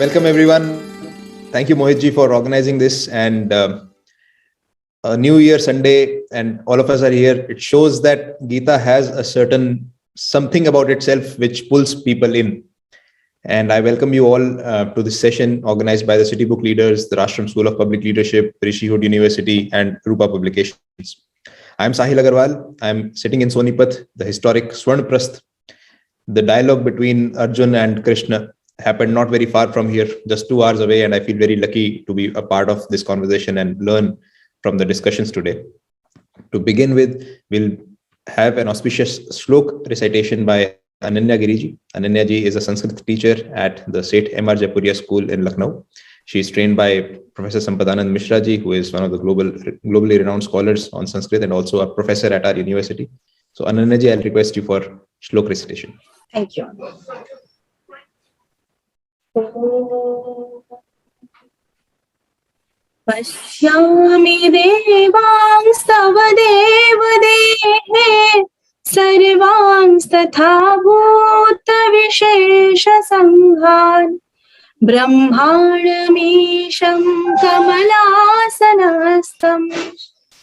Welcome everyone. Thank you Mohitji for organizing this, and a New Year Sunday, and all of us are here. It shows that Gita has a certain something about itself which pulls people in. And I welcome you all to this session organized by the City Book Leaders, the Rashram School of Public Leadership, Rishihood University, and Rupa Publications. I'm Sahil Agarwal. I'm sitting in Sonipat, the historic Swarnaprasth. The dialogue between Arjun and Krishna happened not very far from here, just 2 hours away, and I feel very lucky to be a part of this conversation and learn from the discussions today. To begin with, we'll have an auspicious shlok recitation by Ananya Giriji. Ananya ji is a Sanskrit teacher at the 𝑚𝑎 Jaipuriya School in Lucknow. She is trained by Professor Sampadanand Mishra ji, who is one of the globally renowned scholars on Sanskrit and also a professor at our university. So Ananya ji, I'll request you for shlok recitation. Thank you. पश्यामि देवांस्तव देवदेहे सर्वांस्तथा भूतविशेषसङ्घान् ब्रह्माणमीशं कमलासनस्थं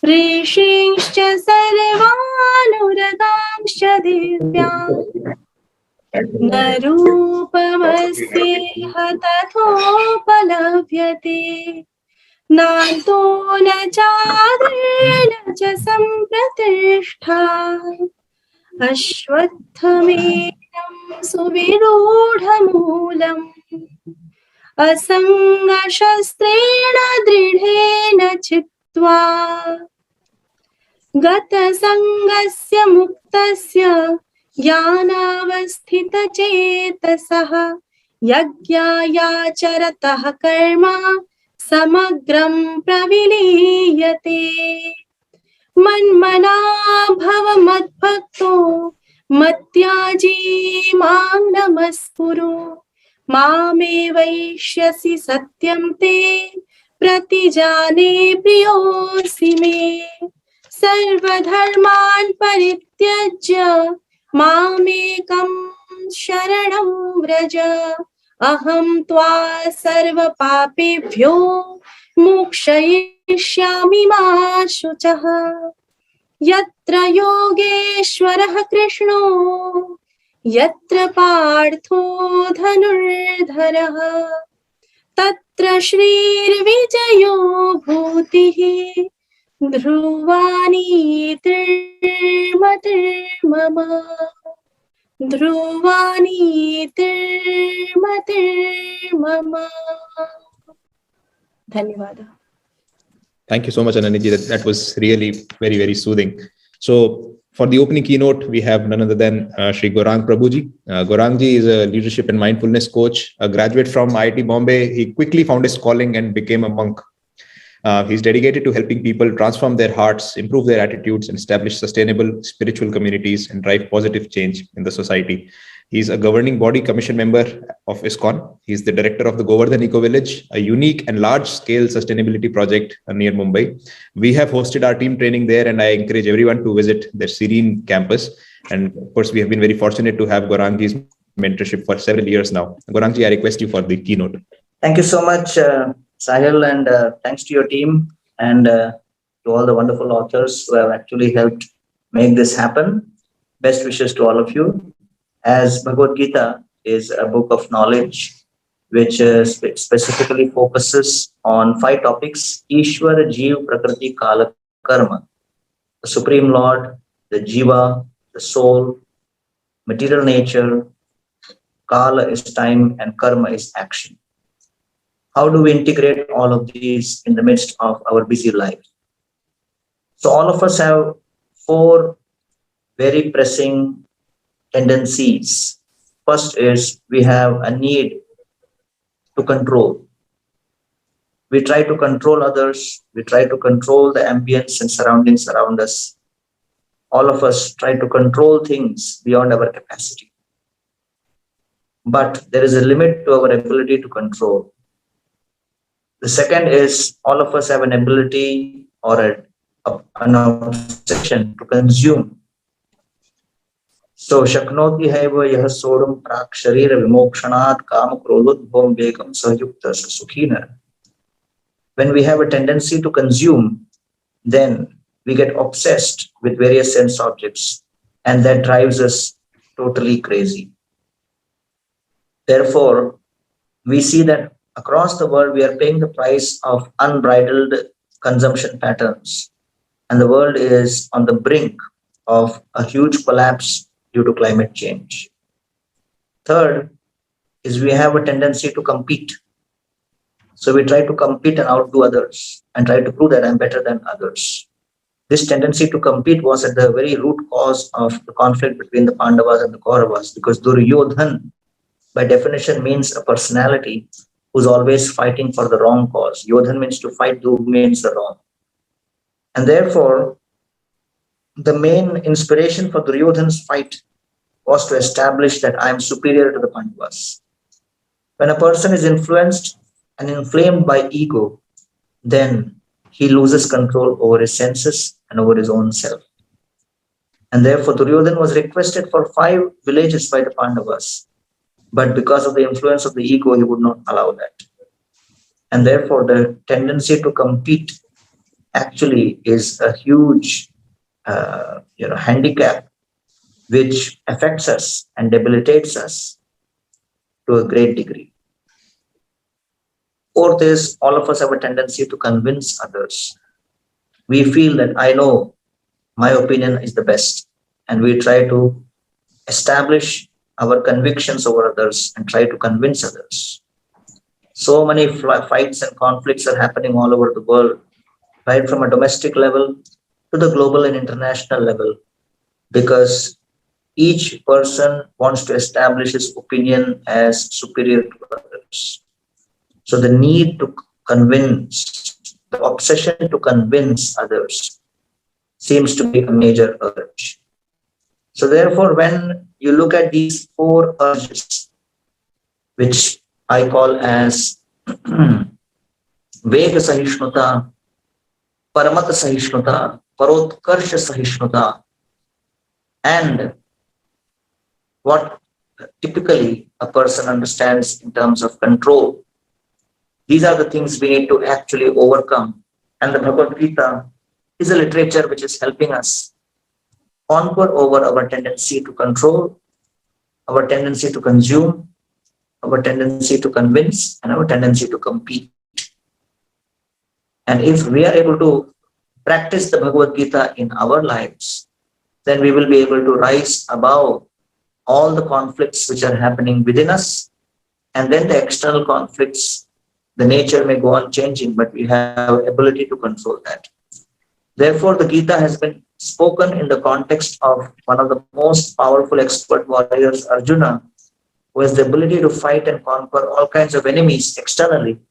ऋषींश्च सर्वानुरगांश्च दिव्यान् न रूपमस्येह तथोपलभ्यते नान्तो न चादिर्न च सम्प्रतिष्ठा अश्वत्थमेनं सुविरूढमूलम् असङ्गशस्त्रेण दृढेन चित्वा गतसङ्गस्य मुक्तस्य ज्ञानावस्थितचेतसः यज्ञायाचरतः कर्म समग्रं प्रविलीयते मन्मना भव मद्भक्तो मत्याजी मां नमस्कुरु मामे वैष्यसि सत्यं ते प्रतिजाने प्रियोऽसि मे सर्वधर्मान् परित्यज्य मामेकं शरणं व्रज अहं त्वा सर्वपापेभ्यो मोक्षयिष्यामि मा शुचः यत्र योगेश्वरः कृष्णो यत्र पार्थो धनुर्धरः तत्र श्रीर्विजयो भूतिः ध्रुवानीतिर्मतिर्मम ध्रुवानीतिर्मतिर्मम. धन्यवाद. Thank you so much, Ananya. That was really very, very soothing. So for the opening keynote, we have none other than Shri Gaurang Prabhuji. Gaurang ji is a leadership and mindfulness coach, a graduate from IIT Bombay. He quickly found his calling and became a monk. He's dedicated to helping people transform their hearts, improve their attitudes, and establish sustainable spiritual communities and drive positive change in the society. He's a governing body commission member of ISKCON. He's the director of the Govardhan Eco Village, a unique and large-scale sustainability project near Mumbai. We have hosted our team training there, and I encourage everyone to visit their serene campus. And of course, we have been very fortunate to have Gaurang ji's mentorship for several years now. Gaurang ji, I request you for the keynote. Thank you so much, Sahil, and thanks to your team and to all the wonderful authors who have actually helped make this happen. Best wishes to all of you. As Bhagavad Gita is a book of knowledge which specifically focuses on 5 topics: 𝑖𝑠ℎ𝑣𝑎𝑟𝑎, 𝑗𝑖𝑣𝑎𝑚𝑎, Prakriti, Kala, Karma. The Supreme Lord, the Jiva, the soul, material nature, Kala is time, and Karma is action. How do we integrate all of these in the midst of our busy life? So all of us have 4 very pressing tendencies. First is we have a need to control. We try to control others. We try to control the ambience and surroundings around us. All of us try to control things beyond our capacity. But there is a limit to our ability to control. The second is all of us have an ability or an obsession to consume. So Shaknoti haiva yah sodam prak sharira vimokshanat kam krodhodbhavam vegam sahayukta sukhina. When we have a tendency to consume, then we get obsessed with various sense objects, and that drives us totally crazy. Therefore, we see that across the world, we are paying the price of unbridled consumption patterns, and the world is on the brink of a huge collapse due to climate change. Third is we have a tendency to compete. So we try to compete and outdo others and try to prove that I'm better than others. This tendency to compete was at the very root cause of the conflict between the Pandavas and the Kauravas, because Duryodhan, by definition, means a personality who's always fighting for the wrong cause. Yodhan means to fight, do means the wrong. And therefore, the main inspiration for Duryodhan's fight was to establish that I am superior to the Pandavas. When a person is influenced and inflamed by ego, then he loses control over his senses and over his own self. And therefore, Duryodhan was requested for 5 villages by the Pandavas. But because of the influence of the ego, he would not allow that. And therefore, the tendency to compete actually is a huge handicap which affects us and debilitates us to a great degree. Fourth is, all of us have a tendency to convince others. We feel that I know my opinion is the best, and we try to establish our convictions over others and try to convince others. So many fights and conflicts are happening all over the world, right from a domestic level to the global and international level, because each person wants to establish his opinion as superior to others. So the need to convince, the obsession to convince others seems to be a major urge. So therefore, when you look at these 4 urges, which I call as Vega Sahishnuta, Paramata Sahishnuta, Parotkarsha Sahishnuta, and what typically a person understands in terms of control, these are the things we need to actually overcome. And the Bhagavad Gita is a literature which is helping us conquer over our tendency to control, our tendency to consume, our tendency to convince, and our tendency to compete. And if we are able to practice the Bhagavad Gita in our lives, then we will be able to rise above all the conflicts which are happening within us. And then the external conflicts, the nature may go on changing, but we have ability to control that. Therefore, the Gita has been spoken in the context of one of the most powerful expert warriors, Arjuna, who has the ability to fight and conquer all kinds of enemies externally.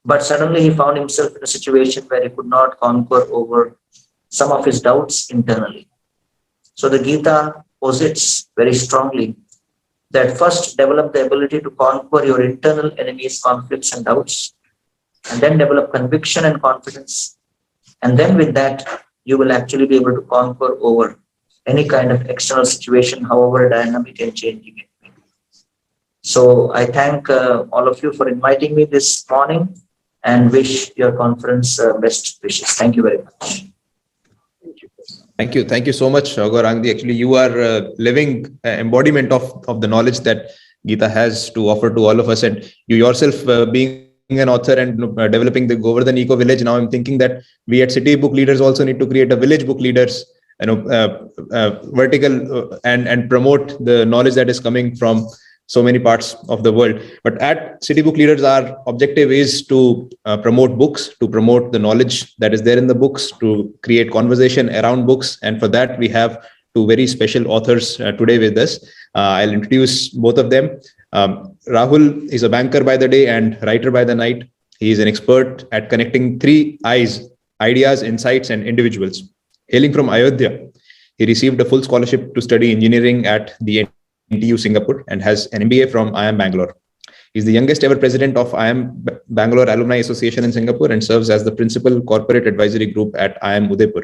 But suddenly he found himself in a situation where he could not conquer over some of his doubts internally. So the Gita posits very strongly that first develop the ability to conquer your internal enemies, conflicts and doubts, and then develop conviction and confidence. And then with that, you will actually be able to conquer over any kind of external situation, however dynamic and changing it may be. So I thank all of you for inviting me this morning and wish your conference best wishes. Thank you very much. Thank you. Thank you so much, Gaurangdi. Actually, you are a living embodiment of the knowledge that Gita has to offer to all of us. And you yourself being an author and developing the Govardhan Eco Village, now I'm thinking that we at City Book Leaders also need to create a village book leaders, vertical and promote the knowledge that is coming from so many parts of the world. But at City Book Leaders, our objective is to promote books, to promote the knowledge that is there in the books, to create conversation around books. And for that, we have 2 very special authors today with us. I'll introduce both of them. Rahul is a banker by the day and writer by the night. He is an expert at connecting 3 I's: ideas, insights, and individuals. Hailing from Ayodhya, he received a full scholarship to study engineering at the NTU Singapore and has an MBA from IIM Bangalore. He's the youngest ever president of IIM Bangalore Alumni Association in Singapore and serves as the principal corporate advisory group at IIM Udaipur.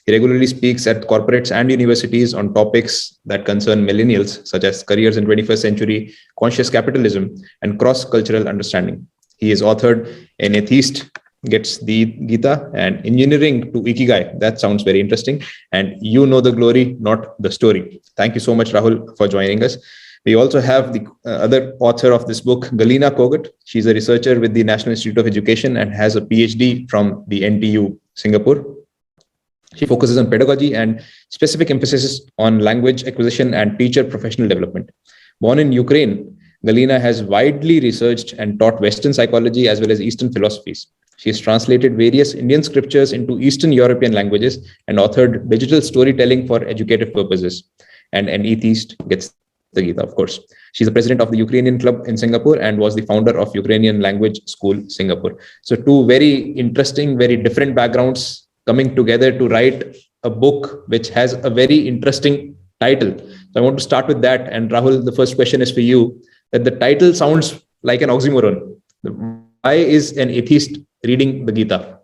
He regularly speaks at corporates and universities on topics that concern millennials, such as careers in 21st century, conscious capitalism, and cross-cultural understanding. He is authored An Atheist Gets the Gita and Engineering to Ikigai. That sounds very interesting. And You Know the Glory, Not the Story. Thank you so much, Rahul, for joining us. We also have the other author of this book, Galina Kogut. She's a researcher with the National Institute of Education and has a PhD from the NTU, Singapore. She focuses on pedagogy and specific emphasis on language acquisition and teacher professional development. Born in Ukraine, Galina has widely researched and taught Western psychology as well as Eastern philosophies. She has translated various Indian scriptures into Eastern European languages and authored digital storytelling for educative purposes. And An Atheist Gets the Gita, of course. She's the president of the Ukrainian Club in Singapore and was the founder of Ukrainian Language School, Singapore. So two very interesting, very different backgrounds coming together to write a book which has a very interesting title. So I want to start with that. And Rahul, the first question is for you, that the title sounds like an oxymoron. Why is an atheist reading the Gita?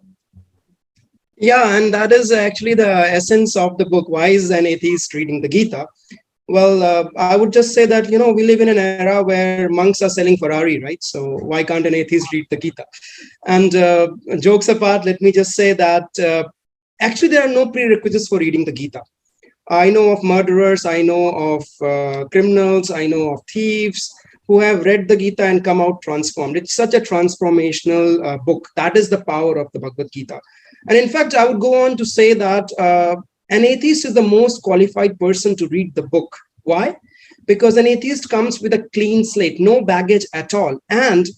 Yeah, and that is actually the essence of the book. Why is an atheist reading the Gita? Well, I would just say that, we live in an era where monks are selling Ferrari, right? So why can't an atheist read the Gita? And jokes apart, let me just say that actually there are no prerequisites for reading the Gita. I know of murderers, I know of criminals, I know of thieves who have read the Gita and come out transformed. It's such a transformational book. That is the power of the Bhagavad Gita. And in fact, I would go on to say that an atheist is the most qualified person to read the book. Why? Because an atheist comes with a clean slate, no baggage at all. And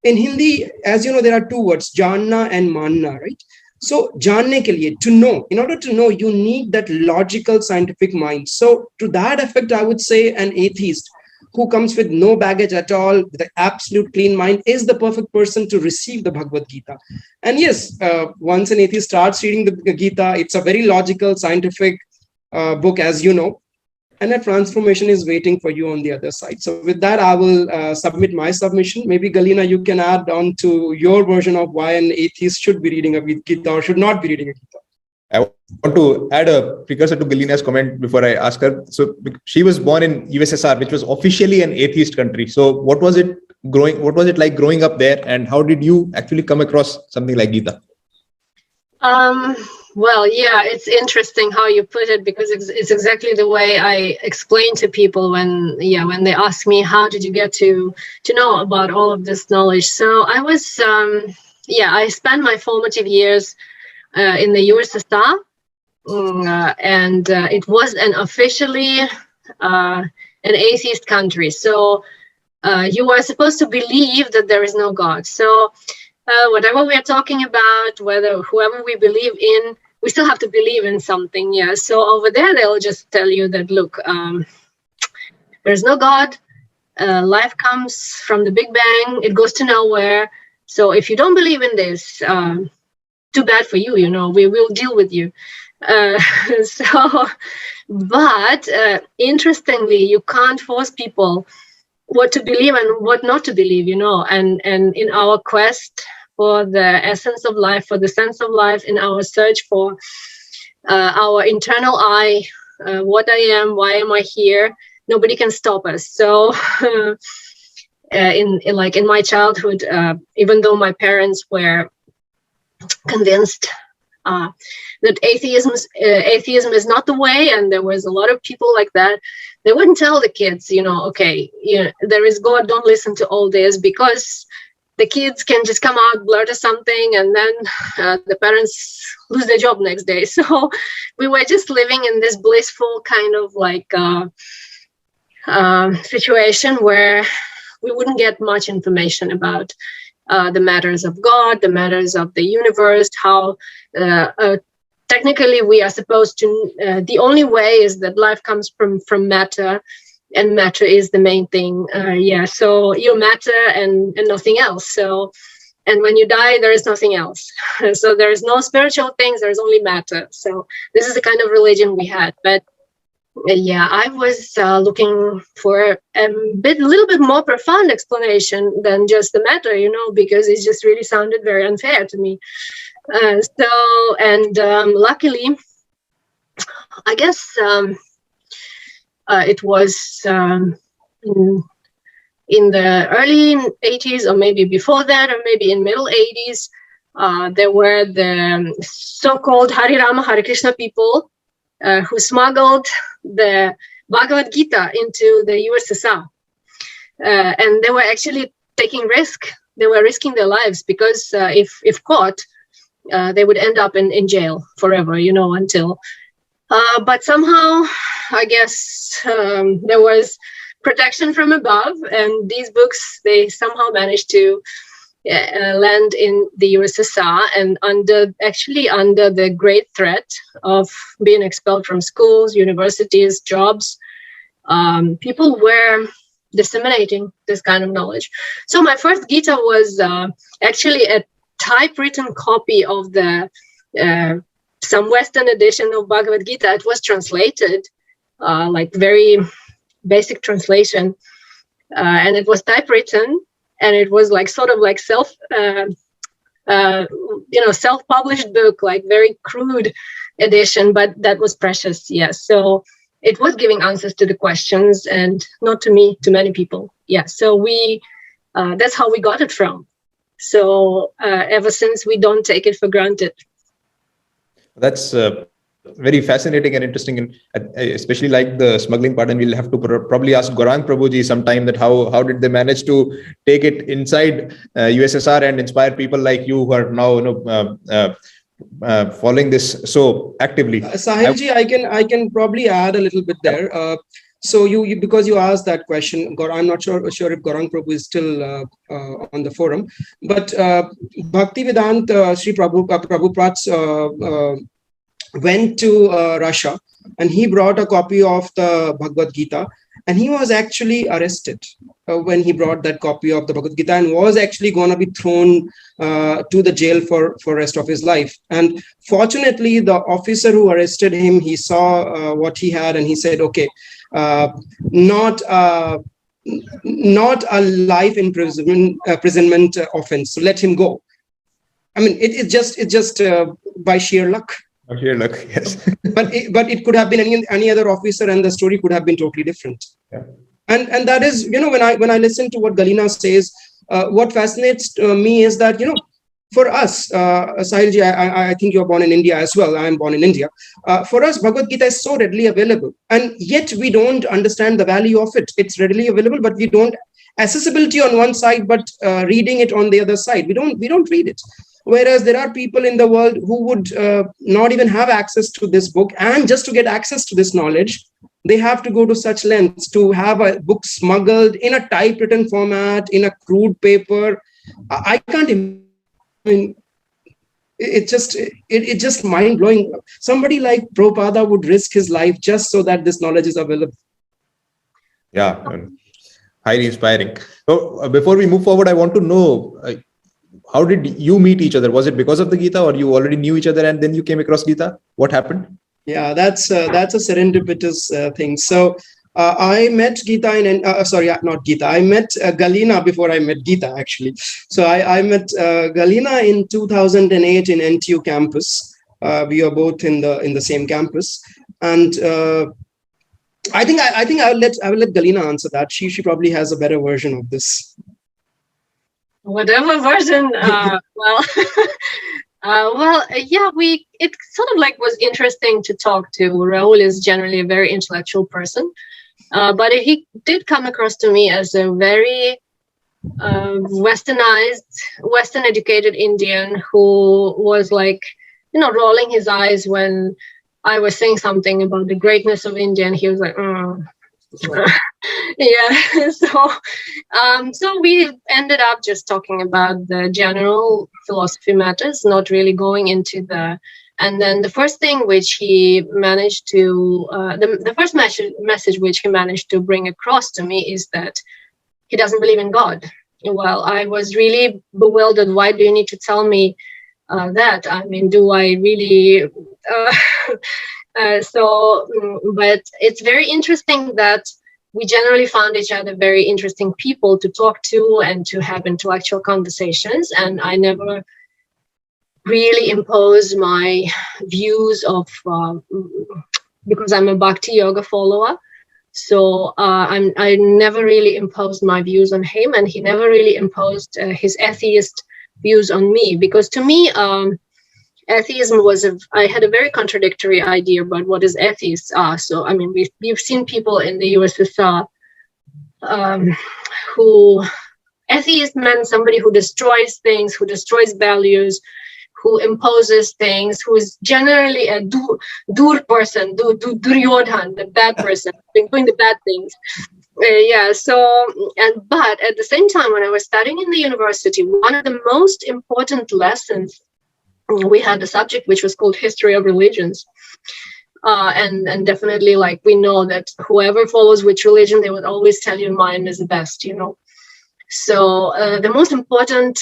in Hindi, as you know, there are two words, janna and manna, right? So, janne ke liye, to know. In order to know, you need that logical scientific mind. So, to that effect, I would say an atheist who comes with no baggage at all, with an absolute clean mind, is the perfect person to receive the Bhagavad Gita. And yes, once an atheist starts reading the Gita, it's a very logical, scientific book, as you know, and a transformation is waiting for you on the other side. So with that, I will submit my submission. Maybe Galina, you can add on to your version of why an atheist should be reading a Gita or should not be reading a Gita. I want to add a precursor to Galina's comment before I ask her. So she was born in USSR, which was officially an atheist country. So what was it like growing up there, and how did you actually come across something like Gita? Well, yeah, it's interesting how you put it, because it's exactly the way I explain to people when they ask me, how did you get to know about all of this knowledge? So I was, I spent my formative years in the USSR, and it was an officially an atheist country. So you are supposed to believe that there is no God. So whatever we are talking about, whoever we believe in, we still have to believe in something. Yeah. So over there, they'll just tell you that, look, there's no God. Life comes from the Big Bang. It goes to nowhere. So if you don't believe in this, too bad for you, we will deal with you. But interestingly, you can't force people what to believe and what not to believe, and in our quest for the essence of life, for the sense of life, in our search for our internal I, what I am, why am I here, nobody can stop us. So in my childhood, even though my parents were convinced that atheism is not the way, and there was a lot of people like that, they wouldn't tell the kids, there is God, don't listen to all this, because the kids can just come out, blurt something, and then the parents lose their job next day. So we were just living in this blissful kind of situation where we wouldn't get much information about the matters of God, the matters of the universe, how technically we are supposed to, the only way is that life comes from matter, and matter is the main thing. So you're matter and nothing else. So, and when you die, there is nothing else. So there is no spiritual things, there's only matter. So this is the kind of religion we had. But I was looking for a little bit more profound explanation than just the matter, because it just really sounded very unfair to me. Luckily, I guess it was in the early 80s, or maybe before that, or maybe in middle 80s. There were the so-called Hare Rama, Hare Krishna people who smuggled the Bhagavad Gita into the USSR. And they were actually taking risk. They were risking their lives because if caught, they would end up in jail forever, until. But somehow, I guess there was protection from above, and these books, they somehow managed to land in the USSR, and under the great threat of being expelled from schools, universities, jobs, people were disseminating this kind of knowledge. So my first Gita was actually a typewritten copy of the some Western edition of Bhagavad Gita. It was translated, like very basic translation, and it was typewritten, and it was like sort of like self-published book, like very crude edition, but that was precious. Yes, so it was giving answers to the questions, and not to me, to many people. Yeah, so we that's how we got it from. So ever since, we don't take it for granted. That's very fascinating and interesting, and especially like the smuggling part. And we'll have to probably ask Gaurang Prabhuji sometime that how did they manage to take it inside USSR and inspire people like you who are now following this so actively. Sahilji, I can probably add a little bit there. So you because you asked that question, I'm not sure if Gaurang Prabhu is still on the forum, but Bhaktivedanta Sri Prabhupada went to Russia, and he brought a copy of the Bhagavad Gita, and he was actually arrested when he brought that copy of the Bhagavad Gita, and was actually going to be thrown to the jail for rest of his life. And fortunately, the officer who arrested him, he saw what he had, and he said, okay, not a life imprisonment offense, so let him go. I mean, it's just by sheer luck. Sheer luck, yes. but it could have been any other officer, and the story could have been totally different. Yeah. And that is, when I listen to what Galina says, what fascinates me is that, for us, Sahilji, I think you're born in India as well. I am born in India. For us, Bhagavad Gita is so readily available, and yet we don't understand the value of it. It's readily available, but we don't accessibility on one side, but reading it on the other side. We don't read it. Whereas there are people in the world who would not even have access to this book, and just to get access to this knowledge, they have to go to such lengths to have a book smuggled in a typewritten format, in a crude paper. I can't imagine. I mean, it's just mind-blowing. Somebody like Prabhupada would risk his life just so that this knowledge is available. Yeah, highly inspiring. So before we move forward, I want to know, how did you meet each other? Was it because of the Gita, or you already knew each other and then you came across Gita? What happened? Yeah, that's a serendipitous thing. So I met Gita not Gita. I met Galina before I met Gita, actually. So I met Galina in 2008 in NTU campus. We are both in the same campus, and I think I will let Galina answer that. She probably has a better version of this. Whatever version, it sort of like was interesting to talk to. Rahul is generally a very intellectual person, but he did come across to me as a very westernized, Western educated Indian who was like, rolling his eyes when I was saying something about the greatness of India, and he was like, yeah. So we ended up just talking about the general philosophy matters, not really going into the. And then the first thing which he managed to, the first message which he managed to bring across to me is that he doesn't believe in God. Well, I was really bewildered. Why do you need to tell me that? I mean, do I really? But it's very interesting that we generally found each other very interesting people to talk to and to have intellectual conversations. And I never really impose my views of, because I'm a Bhakti yoga follower. So I never really imposed my views on him, and he never really imposed his atheist views on me. Because to me, atheism was I had a very contradictory idea about what is atheists are. So I mean, we've seen people in the USSR who atheist meant somebody who destroys things, who destroys values, who imposes things, who is generally a dur person, Duryodhan, the bad person, doing the bad things. But at the same time, when I was studying in the university, one of the most important lessons, we had a subject which was called History of Religions. And definitely, like, we know that whoever follows which religion, they would always tell you mine is the best, you know. So the most important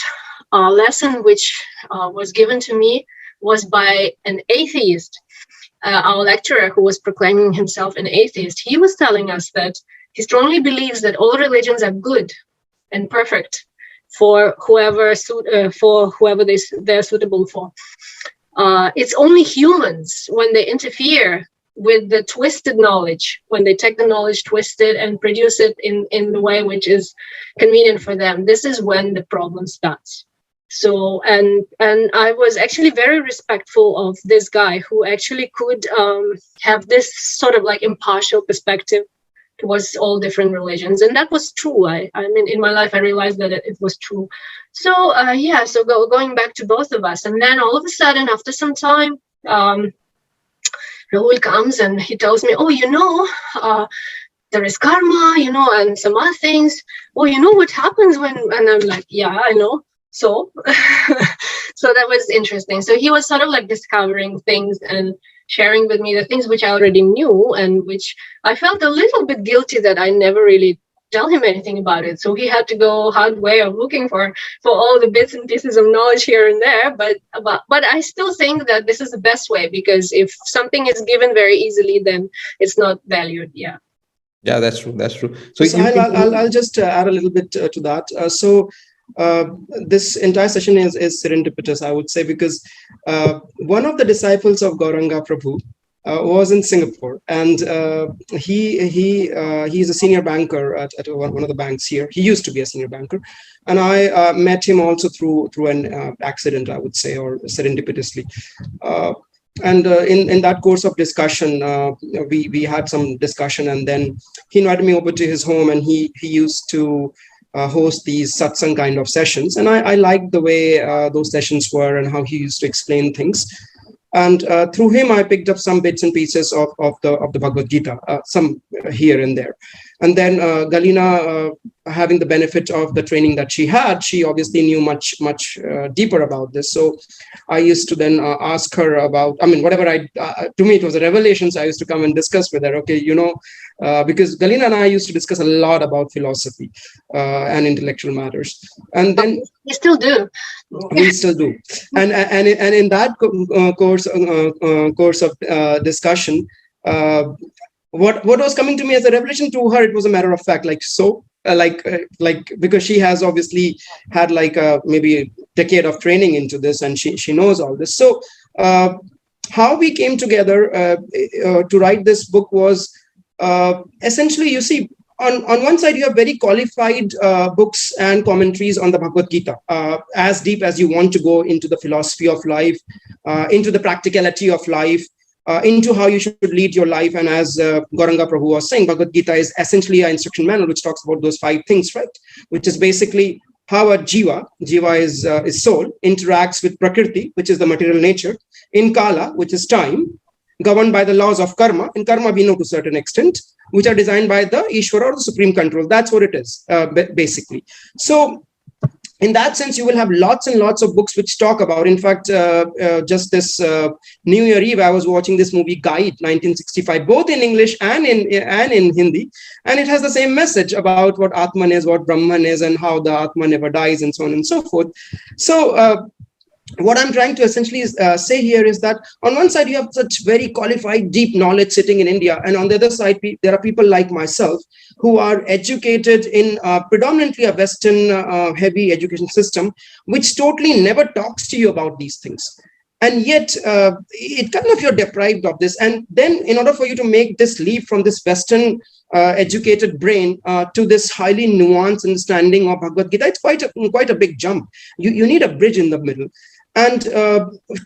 lesson which was given to me was by an atheist, our lecturer, who was proclaiming himself an atheist. He was telling us that he strongly believes that all religions are good and perfect for whoever they're suitable for. It's only humans, when they interfere with the twisted knowledge, when they take the knowledge twisted and produce it in the way which is convenient for them, this is when the problem starts. So, and I was actually very respectful of this guy who actually could have this sort of like impartial perspective towards all different religions. And that was true. I mean, in my life, I realized that it was true. So, going back to both of us. And then all of a sudden, after some time, Rahul comes and he tells me, oh, you know, there is karma, you know, and some other things. Oh, you know what happens when, and I'm like, yeah, I know. So, so that was interesting. So he was sort of like discovering things and sharing with me the things which I already knew, and which I felt a little bit guilty that I never really tell him anything about it. So he had to go hard way of looking for all the bits and pieces of knowledge here and there. But I still think that this is the best way, because if something is given very easily, then it's not valued. Yeah. Yeah, that's true. That's true. So I'll just add a little bit to that. This entire session is serendipitous, I would say, because one of the disciples of Gauranga Prabhu was in Singapore, and he's a senior banker at one of the banks here. He used to be a senior banker, and I met him also through an accident, I would say, or serendipitously. And in that course of discussion, we had some discussion, and then he invited me over to his home, and he used to host these satsang kind of sessions, and I liked the way those sessions were and how he used to explain things. And through him, I picked up some bits and pieces of the Bhagavad Gita, some here and there. And then Galina, having the benefit of the training that she had, she obviously knew much deeper about this. So I used to then ask her about, I mean, whatever to me, it was a revelation. So I used to come and discuss with her, okay, you know, because Galina and I used to discuss a lot about philosophy and intellectual matters. And then we still do. We still do. And in that course of discussion, what was coming to me as a revelation, to her, it was a matter of fact, like, so because she has obviously had like maybe a decade of training into this, and she knows all this. So how we came together to write this book was essentially, you see, on one side, you have very qualified books and commentaries on the Bhagavad Gita, as deep as you want to go into the philosophy of life, into the practicality of life, into how you should lead your life. And as Gauranga Prabhu was saying, Bhagavad Gita is essentially an instruction manual which talks about those 5 things, right? Which is basically how a jiva is soul, interacts with prakriti, which is the material nature, in kala, which is time, governed by the laws of karma. In karma, we know to a certain extent, which are designed by the Ishvara, or the supreme control. That's what it is, basically. So in that sense, you will have lots and lots of books which talk about. In fact, just this New Year Eve, I was watching this movie Guide 1965, both in English and in Hindi, and it has the same message about what Atman is, what Brahman is, and how the Atman never dies, and so on and so forth. So what I'm trying to essentially say here is that on one side, you have such very qualified, deep knowledge sitting in India, and on the other side, there are people like myself who are educated in predominantly a Western heavy education system, which totally never talks to you about these things. And yet it kind of, you're deprived of this. And then in order for you to make this leap from this Western educated brain to this highly nuanced understanding of Bhagavad Gita, it's quite a big jump. You need a bridge in the middle. And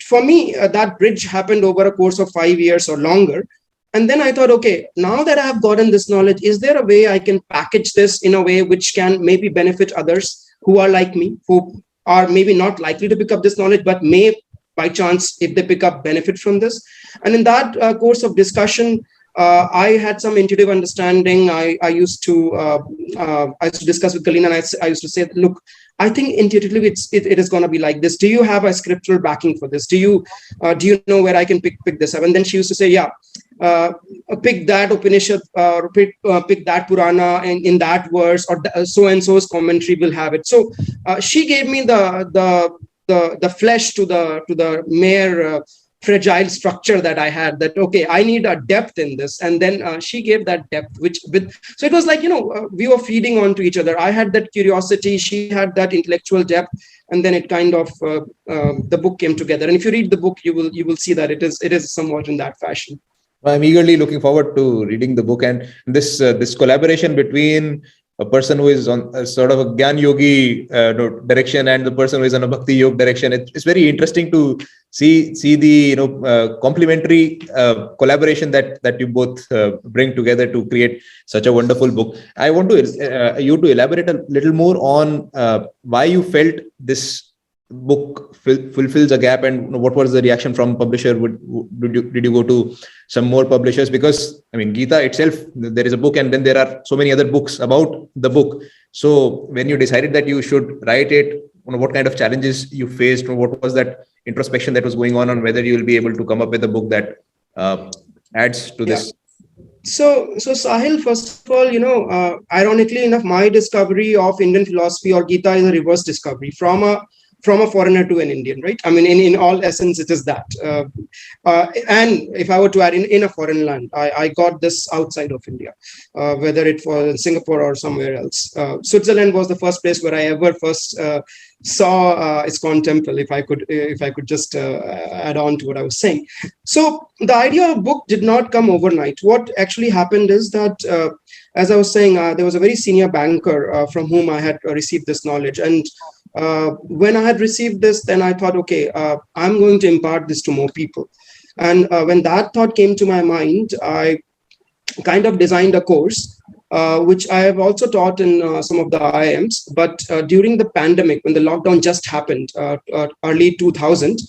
for me, that bridge happened over a course of 5 years or longer. And then I thought, okay, now that I have gotten this knowledge, is there a way I can package this in a way which can maybe benefit others who are like me, who are maybe not likely to pick up this knowledge, but may, by chance, if they pick up, benefit from this? And in that course of discussion, I had some intuitive understanding. I used to discuss with Galina, and I used to say, look, I think intuitively it is going to be like this. Do you have a scriptural backing for this? Do you know where I can pick this up? And then she used to say, yeah, pick that Upanishad, pick that Purana in that verse, or so and so's commentary will have it. So she gave me the flesh to the mere fragile structure that I had, that, okay, I need a depth in this. And then she gave that depth, so it was like, we were feeding onto each other. I had that curiosity, she had that intellectual depth, and then it kind of, the book came together. And if you read the book, you will see that it is somewhat in that fashion. I'm eagerly looking forward to reading the book, and this collaboration between a person who is on a sort of a Gyan Yogi direction and the person who is on a Bhakti Yoga direction. It's very interesting to see the complementary collaboration that you both bring together to create such a wonderful book. I want to you to elaborate a little more on why you felt this book fulfills a gap, and what was the reaction from publisher? Did you go to some more publishers? Because I mean, Gita itself, there is a book, and then there are so many other books about the book. So when you decided that you should write it, what kind of challenges you faced, or what was that introspection that was going on whether you will be able to come up with a book that adds to this? So Sahil, first of all, ironically enough, my discovery of Indian philosophy or Gita is a reverse discovery from a foreigner to an Indian, right? I mean, in all essence, it is that. And if I were to add in a foreign land, I got this outside of India, whether it was Singapore or somewhere else. Switzerland was the first place where I ever first saw ISKCON temple, if I could just add on to what I was saying. So the idea of book did not come overnight. What actually happened is that, as I was saying, there was a very senior banker from whom I had received this knowledge. And when I had received this, then I thought, okay, I'm going to impart this to more people. And when that thought came to my mind, I kind of designed a course, which I have also taught in some of the IIMs. But during the pandemic, when the lockdown just happened, early 2000,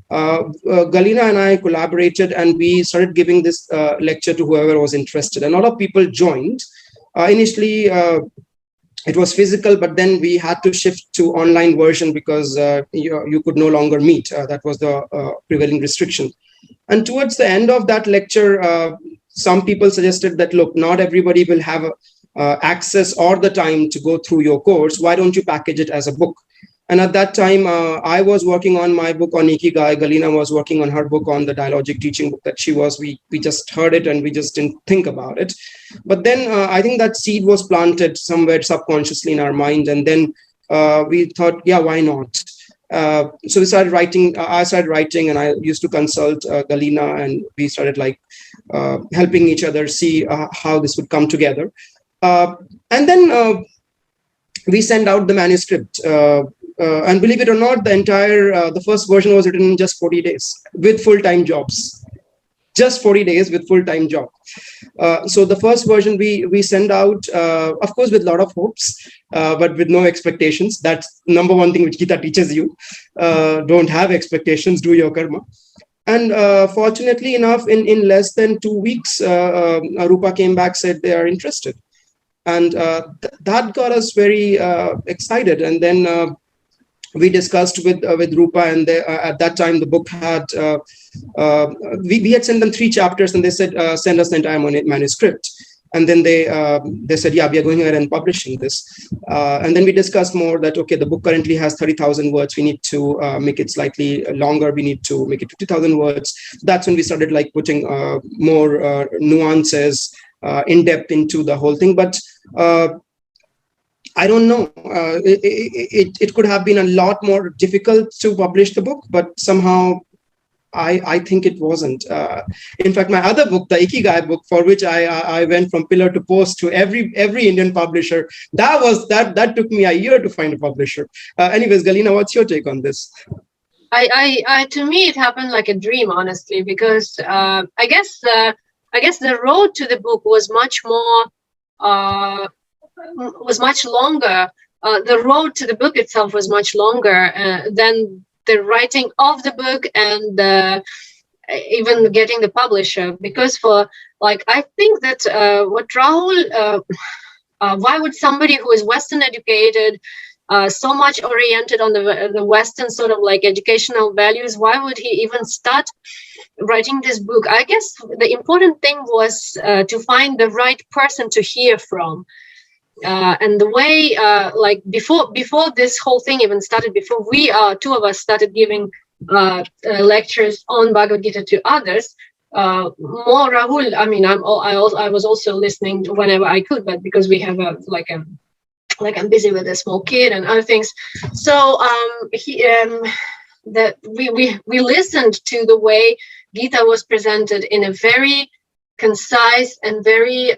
Galina and I collaborated, and we started giving this lecture to whoever was interested. And a lot of people joined. Initially, it was physical, but then we had to shift to online version because you could no longer meet. That was the prevailing restriction. And towards the end of that lecture, some people suggested that, look, not everybody will have access or the time to go through your course. Why don't you package it as a book? And at that time, I was working on my book on Ikigai. Galina was working on her book on the dialogic teaching book that she was. We just heard it and we just didn't think about it. But then I think that seed was planted somewhere subconsciously in our mind. And then we thought, yeah, why not? So we started writing. I started writing, and I used to consult Galina, and we started helping each other see how this would come together. And then we sent out the manuscript. And believe it or not, the first version was written in just 40 days with full-time jobs. Just 40 days with full-time job. So the first version we send out, of course, with a lot of hopes, but with no expectations. That's number one thing which Gita teaches you. Don't have expectations, do your karma. And fortunately enough, in less than 2 weeks, Rupa came back, said they are interested. And that got us very excited. And then we discussed with Rupa, and at that time the book had we had sent them 3 chapters, and they said send us the entire manuscript. And then they said, yeah, we are going ahead and publishing this. And then we discussed more that, okay, the book currently has 30,000 words. We need to make it slightly longer. We need to make it 50,000 words. That's when we started putting more nuances in depth into the whole thing. But I don't know. It could have been a lot more difficult to publish the book, but somehow I think it wasn't. In fact, my other book, the Ikigai book, for which I went from pillar to post to every Indian publisher, that took me a year to find a publisher. Anyways, Galina, what's your take on this? To me, it happened like a dream, honestly, because I guess the road to the book was much longer. The road to the book itself was much longer than the writing of the book and even getting the publisher. Because I think that what Rahul, why would somebody who is Western educated, so much oriented on the Western sort of like educational values, why would he even start writing this book? I guess the important thing was to find the right person to hear from. And the way, before this whole thing even started, before we two of us started giving lectures on Bhagavad Gita to others, more Rahul. I mean, I was also listening whenever I could, but because we have I'm busy with a small kid and other things, so we listened to the way Gita was presented in a very concise and very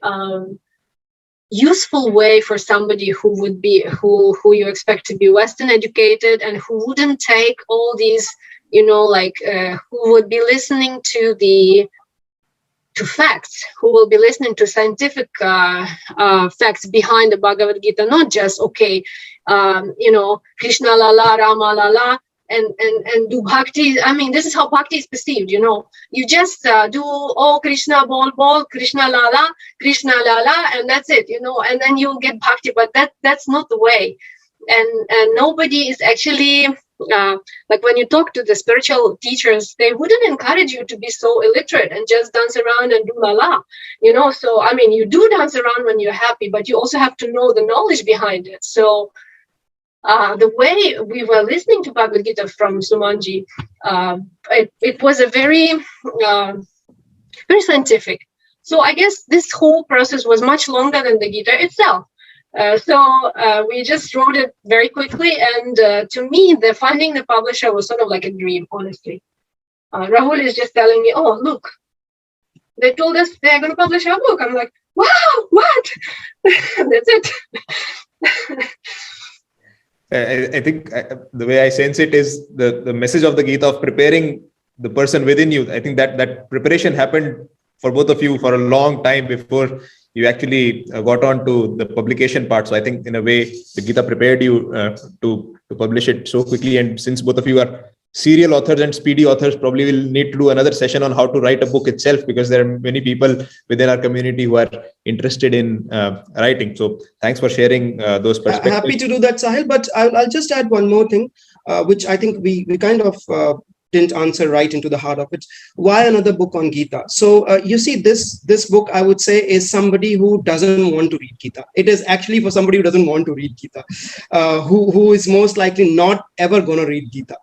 useful way for somebody who you expect to be Western educated and who wouldn't take all these, who would be listening to facts, who will be listening to scientific facts behind the Bhagavad Gita, not just Krishna lala, Rama lala, and do bhakti. I mean, this is how bhakti is perceived. You just do Krishna bol, Krishna lala, and that's it. And then you'll get bhakti. But that's not the way. And nobody is actually when you talk to the spiritual teachers, they wouldn't encourage you to be so illiterate and just dance around and do lala. So I mean, you do dance around when you're happy, but you also have to know the knowledge behind it. So the way we were listening to Bhagavad Gita from Sumanji, it was a very, very scientific. So I guess this whole process was much longer than the Gita itself. So we just wrote it very quickly. And to me, finding the publisher was sort of like a dream, honestly. Rahul is just telling me, oh, look, they told us they're going to publish our book. I'm like, wow, what? That's it. I think the way I sense it is the message of the Gita of preparing the person within you. I think that preparation happened for both of you for a long time before you actually got on to the publication part. So I think in a way the Gita prepared you to publish it so quickly. And since both of you are serial authors and speedy authors, probably will need to do another session on how to write a book itself, because there are many people within our community who are interested in writing. So thanks for sharing those perspectives. Happy to do that, Sahil, but I'll just add one more thing, which I think we kind of didn't answer right into the heart of it. Why another book on Gita? So you see, this book, I would say, is somebody who doesn't want to read Gita. It is actually for somebody who doesn't want to read Gita, who is most likely not ever going to read Gita.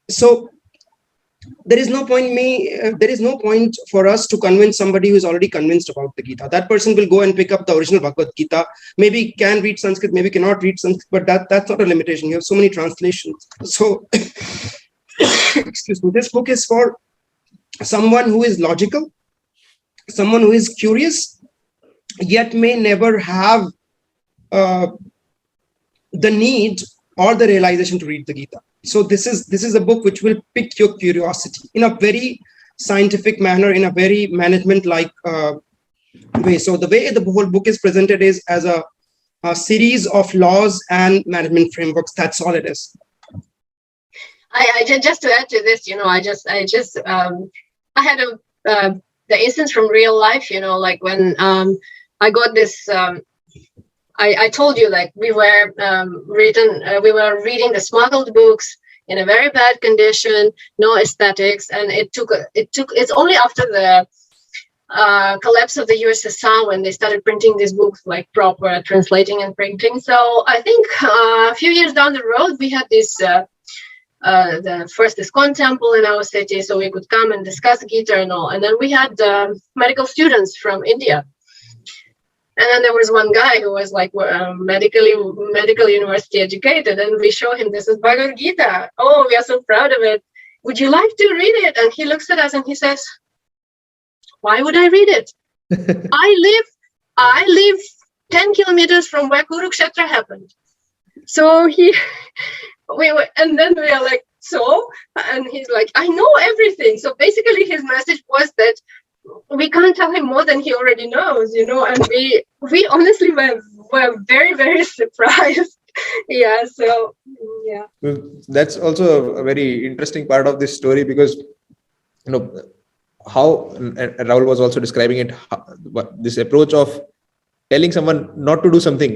So there is no point for us to convince somebody who is already convinced about the Gita. That person will go and pick up the original Bhagavad Gita, maybe can read Sanskrit, maybe cannot read Sanskrit, but that's not a limitation. You have so many translations. So excuse me, this book is for someone who is logical, someone who is curious, yet may never have the need or the realization to read the Gita. So this is a book which will pick your curiosity in a very scientific manner, in a very management-like way. So the way the whole book is presented is as a series of laws and management frameworks. That's all it is. I just to add to this, I had the instance from real life, like when I got this. I told you, like, we were reading the smuggled books in a very bad condition, no aesthetics, and it's only after the collapse of the USSR when they started printing these books like proper, translating and printing. So I think a few years down the road we had this the first ISKCON temple in our city, so we could come and discuss Gita and all, and then we had medical students from India. And then there was one guy who was like medical university educated, and we show him, this is Bhagavad Gita. Oh, we are so proud of it. Would you like to read it? And he looks at us and he says, why would I read it? I live 10 kilometers from where Kurukshetra happened. So and then we are like, so? And he's like, I know everything. So basically his message was that we can't tell him more than he already knows, you know, and we honestly were very, very surprised. Yeah, so yeah. That's also a very interesting part of this story, because how, and Rahul was also describing it, this approach of telling someone not to do something,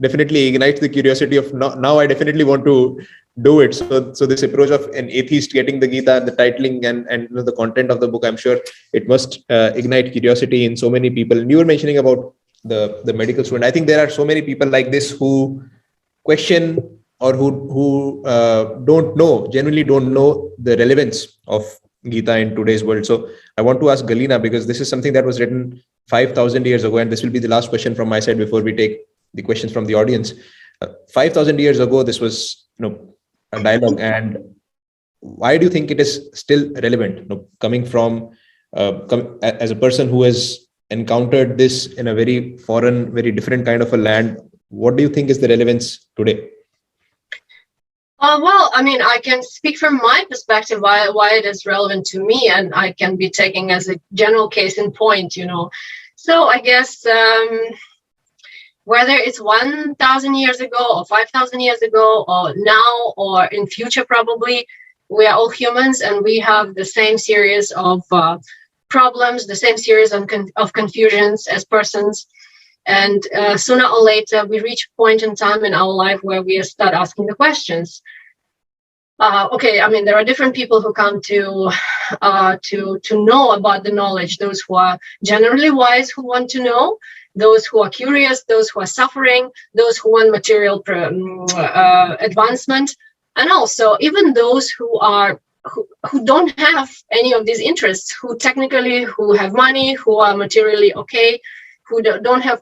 definitely ignites the curiosity of now I definitely want to do it. So this approach of an atheist getting the Gita, the titling and the content of the book, I'm sure it must ignite curiosity in so many people. And you were mentioning about the medical student. I think there are so many people like this who question, or who genuinely don't know the relevance of Gita in today's world. So I want to ask Galina, because this is something that was written 5,000 years ago, and this will be the last question from my side before we take the questions from the audience. 5,000 years ago, this was a dialogue, and why do you think it is still relevant? Coming from as a person who has encountered this in a very foreign, very different kind of a land, what do you think is the relevance today? Well, I mean, I can speak from my perspective why it is relevant to me, and I can be taking as a general case in point, So I guess whether it's 1,000 years ago or 5,000 years ago or now or in future, probably, we are all humans and we have the same series of problems, the same series of confusions as persons. And sooner or later, we reach a point in time in our life where we start asking the questions. Okay, I mean, there are different people who come to know about the knowledge. Those who are generally wise, who want to know. Those who are curious. Those who are suffering. Those who want material advancement, and also even those who don't have any of these interests. Who have money, who are materially okay, who don't have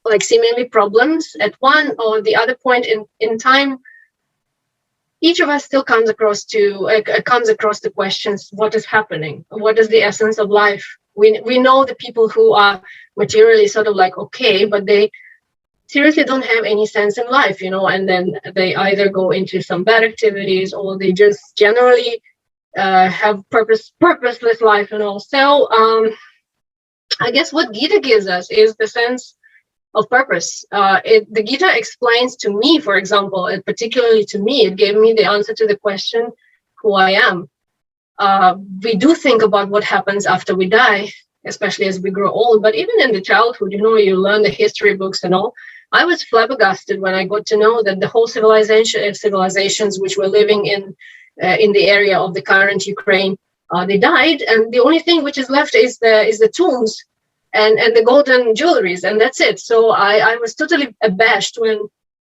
like seemingly problems at one or the other point in time. Each of us still comes across the questions: what is happening? What is the essence of life? We know the people who are materially sort of like okay, but they seriously don't have any sense in life, and then they either go into some bad activities, or they just generally have purposeless life, So I guess what Gita gives us is the sense of purpose. The Gita explains to me, for example, and particularly to me, it gave me the answer to the question, who I am. We do think about what happens after we die, especially as we grow old, but even in the childhood, you learn the history books and all. I was flabbergasted when I got to know that the whole civilizations which were living in the area of the current Ukraine, they died, and the only thing which is left is the tombs and the golden jewelries, and that's it. So I was totally abashed when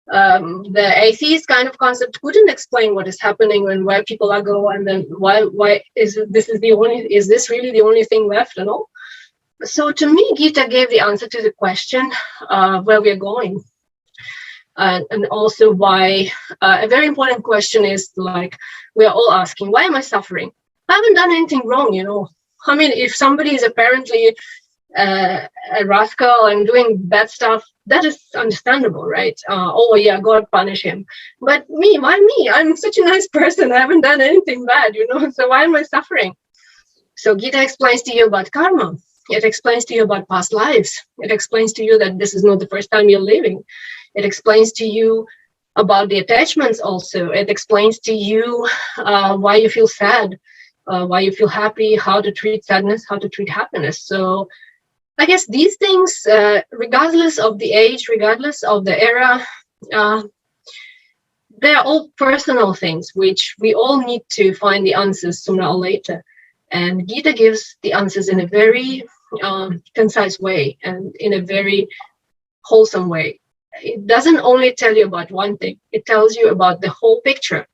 the atheist kind of concept couldn't explain what is happening and where people are going, and then why is this really the only thing left and all. So to me, Gita gave the answer to the question where we are going, and also why. A very important question is like we are all asking, why am I suffering? I haven't done anything wrong, I mean, if somebody is apparently a rascal and doing bad stuff, that is understandable, right? Oh yeah, God punish him. But why me? I'm such a nice person. I haven't done anything bad, so why am I suffering? So Gita explains to you about karma. It explains to you about past lives. It explains to you that this is not the first time you're living. It explains to you about the attachments also. It explains to you why you feel sad, why you feel happy, how to treat sadness, how to treat happiness. So I guess these things, regardless of the age, regardless of the era, they're all personal things which we all need to find the answers sooner or later. And Gita gives the answers in a very concise way and in a very wholesome way. It doesn't only tell you about one thing. It tells you about the whole picture.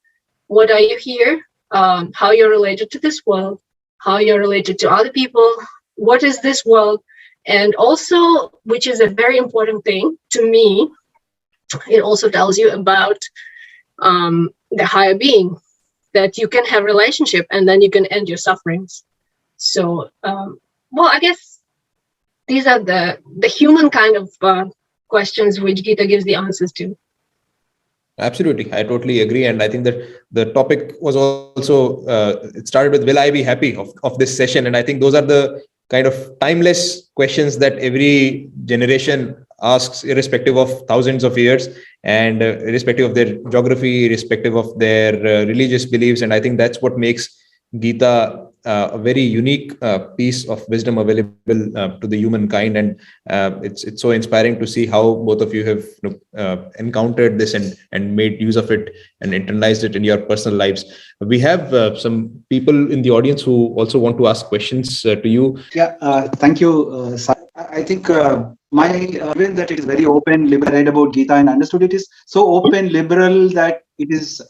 What are you here? How you're related to this world, how you're related to other people. What is this world? And also, which is a very important thing to me, it also tells you about the higher being, that you can have relationship and then you can end your sufferings. So, well, I guess these are the human kind of questions which Gita gives the answers to. Absolutely, I totally agree, and I think that the topic was also it started with "Will I be happy?" of this session, and I think those are the kind of timeless questions that every generation asks, irrespective of thousands of years, and irrespective of their geography, irrespective of their religious beliefs. And I think that's what makes Gita a very unique piece of wisdom available to the humankind. And it's so inspiring to see how both of you have encountered this and made use of it and internalized it in your personal lives. We have some people in the audience who also want to ask questions to you. Yeah, thank you. I think my view that it is very open, liberal. I read about Gita and understood it is so open, liberal that it is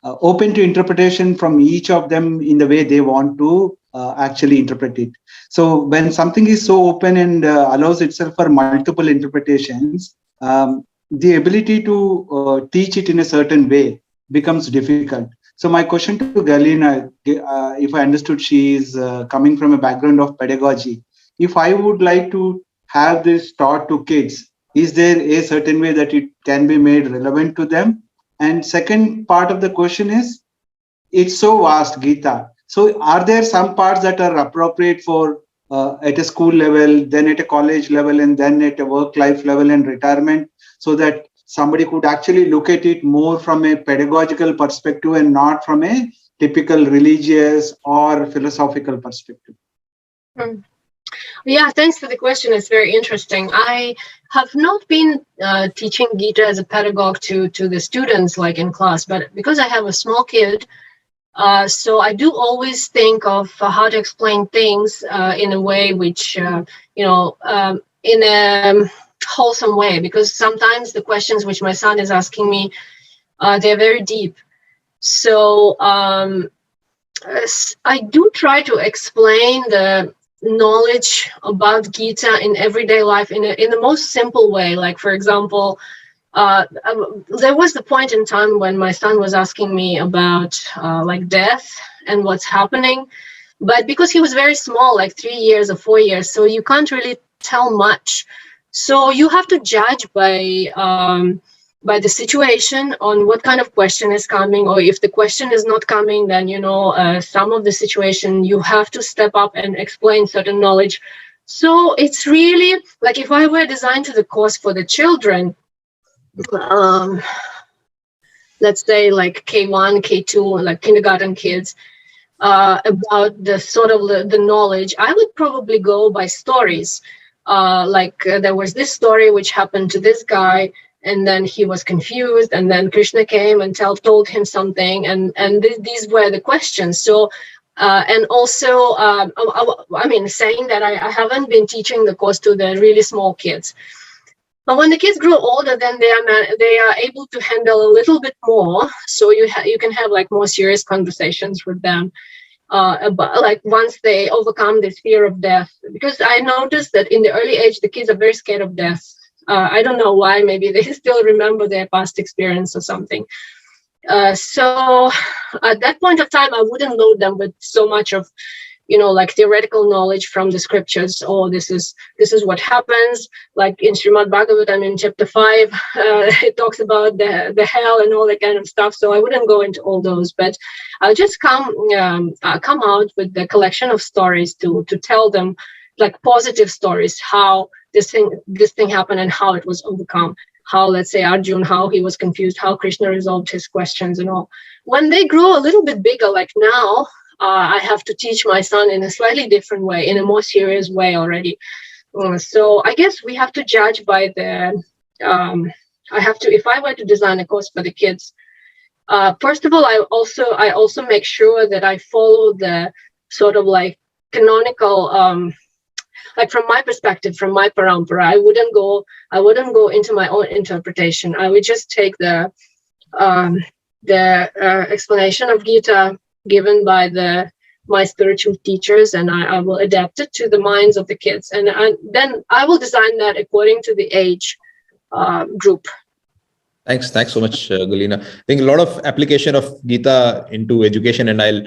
open to interpretation from each of them in the way they want to actually interpret it. So when something is so open and allows itself for multiple interpretations, the ability to teach it in a certain way becomes difficult. So my question to Galina, if I understood, she is coming from a background of pedagogy. If I would like to have this taught to kids, is there a certain way that it can be made relevant to them? And second part of the question is, it's so vast, Gita. So are there some parts that are appropriate for at a school level, then at a college level, and then at a work life level and retirement, so that somebody could actually look at it more from a pedagogical perspective and not from a typical religious or philosophical perspective? Yeah, thanks for the question. It's very interesting. I have not been teaching Gita as a pedagogue to the students like in class, but because I have a small kid, so I do always think of how to explain things in a way which, in a wholesome way, because sometimes the questions which my son is asking me, they're very deep. So I do try to explain the knowledge about Gita in everyday life in the most simple way. Like, for example, there was the point in time when my son was asking me about like death and what's happening, but because he was very small, like 3 years or 4 years, so you can't really tell much. So you have to judge by the situation on what kind of question is coming, or if the question is not coming, then some of the situation you have to step up and explain certain knowledge. So it's really like if I were designed to the course for the children, let's say like K1, K2, like kindergarten kids, about the sort of the knowledge, I would probably go by stories. There was this story which happened to this guy, and then he was confused, and then Krishna came and told him something, and these were the questions. So and also I mean, saying that I haven't been teaching the course to the really small kids, but when the kids grow older, then they are able to handle a little bit more, so you can have like more serious conversations with them about, like, once they overcome this fear of death. Because I noticed that in the early age the kids are very scared of death. I don't know why. Maybe they still remember their past experience or something. So at that point of time, I wouldn't load them with so much of, like theoretical knowledge from the scriptures. Oh, this is what happens. Like in Srimad Bhagavatam in chapter 5, it talks about the hell and all that kind of stuff. So I wouldn't go into all those, but I'll just come out with the collection of stories to tell them, like positive stories, how this thing happened and how it was overcome. How, let's say, Arjun, how he was confused, how Krishna resolved his questions and all. When they grow a little bit bigger, like now, I have to teach my son in a slightly different way, in a more serious way already. So I guess we have to judge by the, if I were to design a course for the kids, first of all, I also make sure that I follow the sort of like canonical, like from my perspective, from my parampara, I wouldn't go into my own interpretation. I would just take the explanation of Gita given by the my spiritual teachers, and I will adapt it to the minds of the kids, and then I will design that according to the age group. Thanks so much, Galina. I think a lot of application of Gita into education, and I'll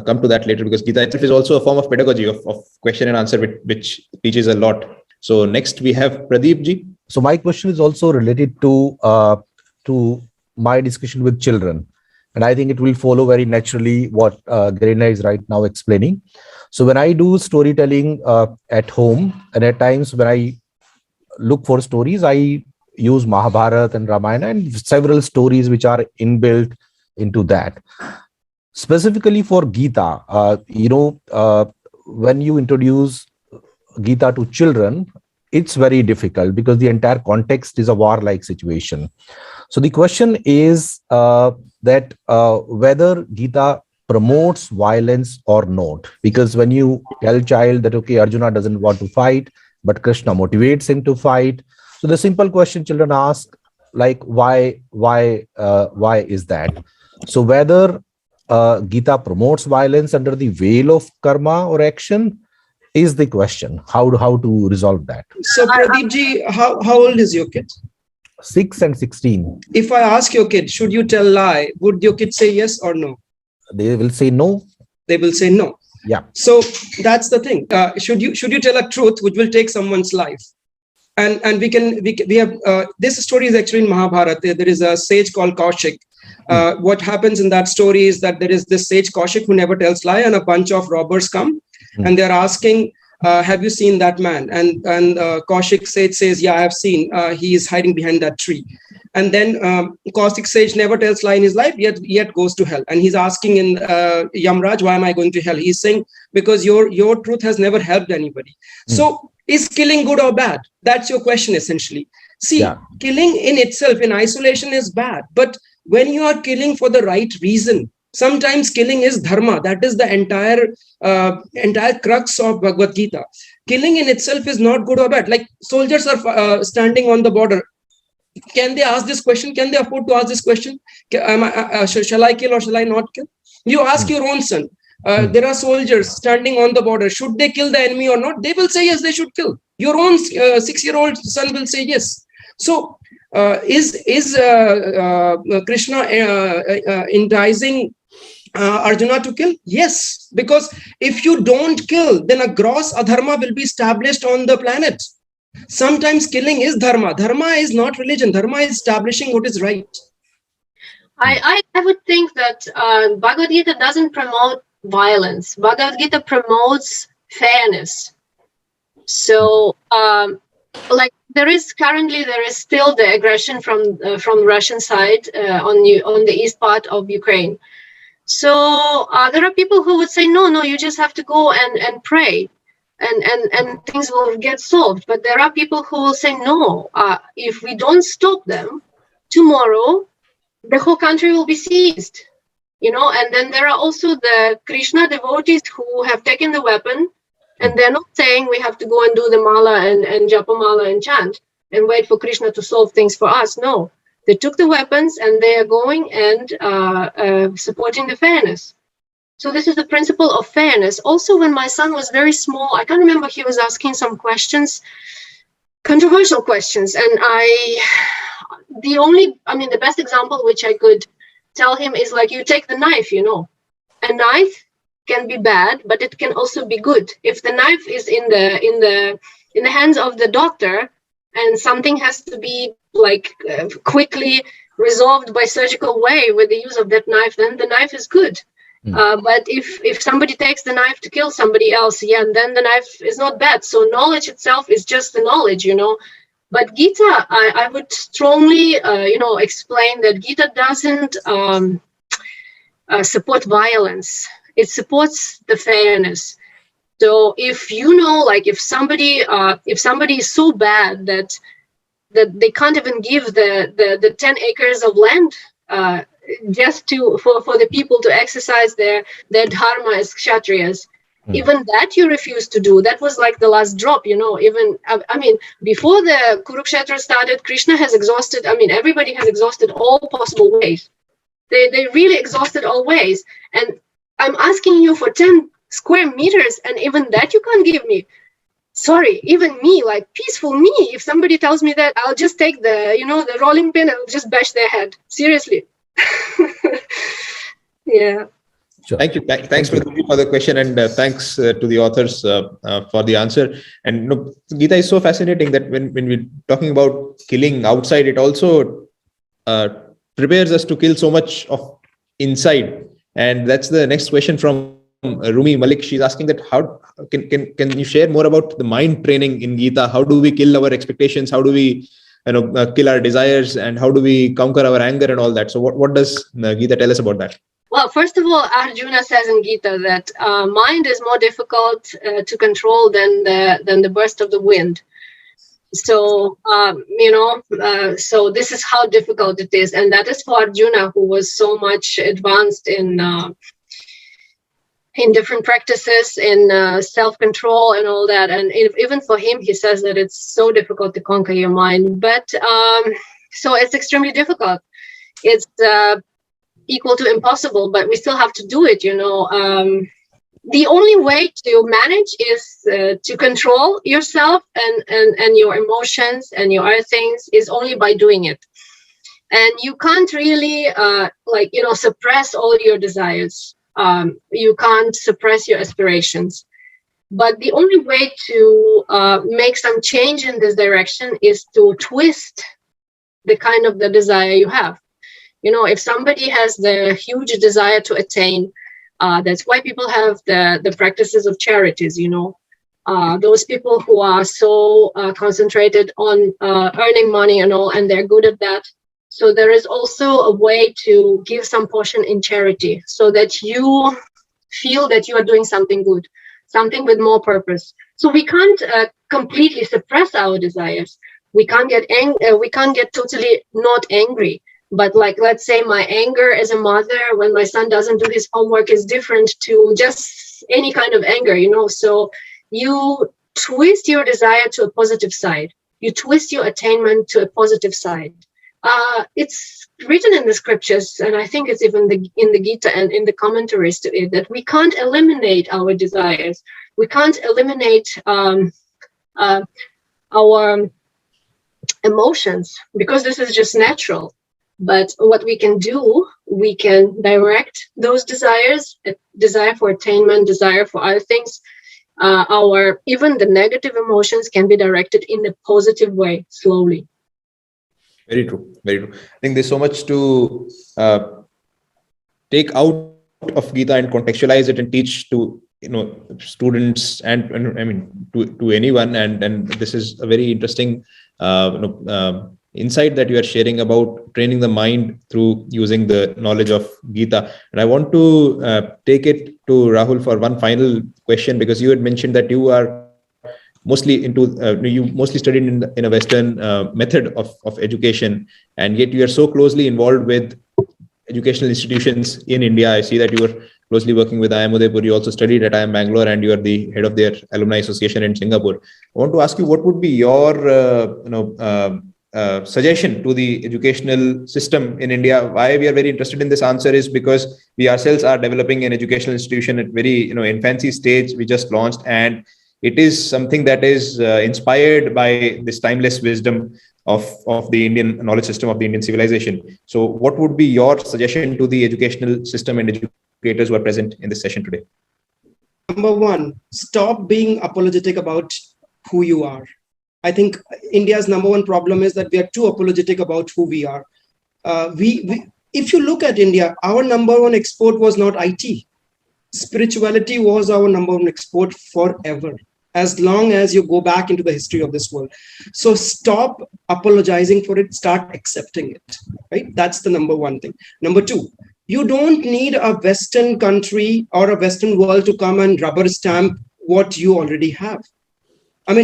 come to that later, because Gita itself is also a form of pedagogy of question and answer, which teaches a lot. So next we have Pradeep ji. So my question is also related to my discussion with children, and I think it will follow very naturally what Galina is right now explaining. So when I do storytelling at home, and at times when I look for stories, I use Mahabharata and Ramayana and several stories which are inbuilt into that. Specifically for Gita, when you introduce Gita to children, it's very difficult because the entire context is a war-like situation. So the question is that whether Gita promotes violence or not, because when you tell child that, okay, Arjuna doesn't want to fight, but Krishna motivates him to fight. So the simple question children ask, like, why is that? So whether Gita promotes violence under the veil of karma or action is the question. How to resolve that? So Pradeep ji, how old is your kid? 6 and 16. If I ask your kid, should you tell lie, would your kid say yes or no? They will say no. They will say no. Yeah. So that's the thing. Should you tell a truth which will take someone's life? And we have this story is actually in Mahabharata. There is a sage called Kaushik. What happens in that story is that there is this sage Kaushik who never tells lie, and a bunch of robbers come and they're asking, have you seen that man? And Kaushik sage says, yeah, I have seen. He is hiding behind that tree. And then Kaushik sage never tells lie in his life, yet goes to hell. And he's asking in Yamraj, why am I going to hell? He's saying, because your truth has never helped anybody. So is killing good or bad? That's your question, essentially. See, killing in itself, in isolation, is bad. But when you are killing for the right reason, sometimes killing is dharma. That is the entire crux of Bhagavad Gita. Killing in itself is not good or bad. Like soldiers are standing on the border. Can they ask this question? Can they afford to ask this question? Shall I kill or shall I not kill? You ask your own son. There are soldiers standing on the border. Should they kill the enemy or not? They will say yes, they should kill. Your own 6-year-old son will say yes. So is Krishna enticing Arjuna to kill? Yes, because if you don't kill, then a gross adharma will be established on the planet. Sometimes killing is dharma. Dharma is not religion. Dharma is establishing what is right. I would think that Bhagavad Gita doesn't promote violence. Bhagavad Gita promotes fairness. So like there is still the aggression from Russian side on the east part of Ukraine. So there are people who would say, no, you just have to go and pray and things will get solved. But there are people who will say, no, if we don't stop them, tomorrow the whole country will be seized. And then there are also the Krishna devotees who have taken the weapon, and they're not saying we have to go and do the mala and japa mala and chant and wait for Krishna to solve things for us. No, they took the weapons and they are going and supporting the fairness. So this is the principle of fairness. Also, when my son was very small, I can't remember, he was asking some questions, controversial questions, and the best example which I could tell him is like, you take the knife, a knife can be bad, but it can also be good. If the knife is in the hands of the doctor and something has to be like quickly resolved by surgical way with the use of that knife, then the knife is good. But if somebody takes the knife to kill somebody else, then the knife is not bad. So knowledge itself is just the knowledge, But Gita, I would strongly, explain that Gita doesn't support violence. It supports the fairness. So if if somebody is so bad that they can't even give the 10 acres of land just for the people to exercise their dharma as kshatriyas. Even that you refuse to do. That was like the last drop, even, before the Kurukshetra started, Krishna has exhausted, everybody has exhausted all possible ways. They really exhausted all ways. And I'm asking you for 10 square meters, and even that you can't give me. Sorry, even me, like peaceful me, if somebody tells me that, I'll just take the, the rolling pin and I'll just bash their head. Seriously. Yeah. Sure. Thank you. Thanks for the question, and thanks to the authors for the answer. And Gita is so fascinating that when we're talking about killing outside, it also prepares us to kill so much of inside. And that's the next question from Rumi Malik. She's asking that how can you share more about the mind training in Gita? How do we kill our expectations? How do we kill our desires, and how do we conquer our anger and all that? So what does Gita tell us about that? Well, first of all, Arjuna says in Gita that mind is more difficult to control than the burst of the wind. So, so this is how difficult it is. And that is for Arjuna, who was so much advanced in different practices, in self-control and all that. And even for him, he says that it's so difficult to conquer your mind. But so it's extremely difficult. It's equal to impossible, but we still have to do it. The only way to manage is to control yourself and your emotions and your other things is only by doing it. And you can't really suppress all your desires. You can't suppress your aspirations. But the only way to make some change in this direction is to twist the kind of the desire you have. If somebody has the huge desire to attain, that's why people have the practices of charities, those people who are so concentrated on earning money and all, and they're good at that. So there is also a way to give some portion in charity so that you feel that you are doing something good, something with more purpose. So we can't completely suppress our desires. We can't get we can't get totally not angry. But let's say my anger as a mother when my son doesn't do his homework is different to just any kind of anger, So you twist your desire to a positive side. You twist your attainment to a positive side. It's written in the scriptures, and I think it's even in the Gita and in the commentaries to it, that we can't eliminate our desires. We can't eliminate our emotions, because this is just natural. But what we can do, we can direct those desires, desire for attainment, desire for other things. Even the negative emotions can be directed in a positive way, slowly. Very true. Very true. I think there's so much to take out of Gita and contextualize it and teach to students and I mean to anyone. And this is a very interesting insight that you are sharing about training the mind through using the knowledge of Gita. And I want to take it to Rahul for one final question, because you had mentioned that you are mostly into you mostly studied in a Western method of education, and yet you are so closely involved with educational institutions in India. I see that you were closely working with IIM Udaipur. You also studied at IIM Bangalore, and you are the head of their alumni association in Singapore. I want to ask you, what would be your suggestion to the educational system in India? Why we are very interested in this answer is because we ourselves are developing an educational institution at very infancy stage. We just launched, and it is something that is inspired by this timeless wisdom of the Indian knowledge system, of the Indian civilization. So what would be your suggestion to the educational system and educators who are present in this session today? Number one, stop being apologetic about who you are. I think India's number one problem is that we are too apologetic about who we are. If you look at India, our number one export was not IT. Spirituality was our number one export forever, as long as you go back into the history of this world. So stop apologizing for it, start accepting it, right? That's the number one thing. Number two, you don't need a Western country or a Western world to come and rubber stamp what you already have. I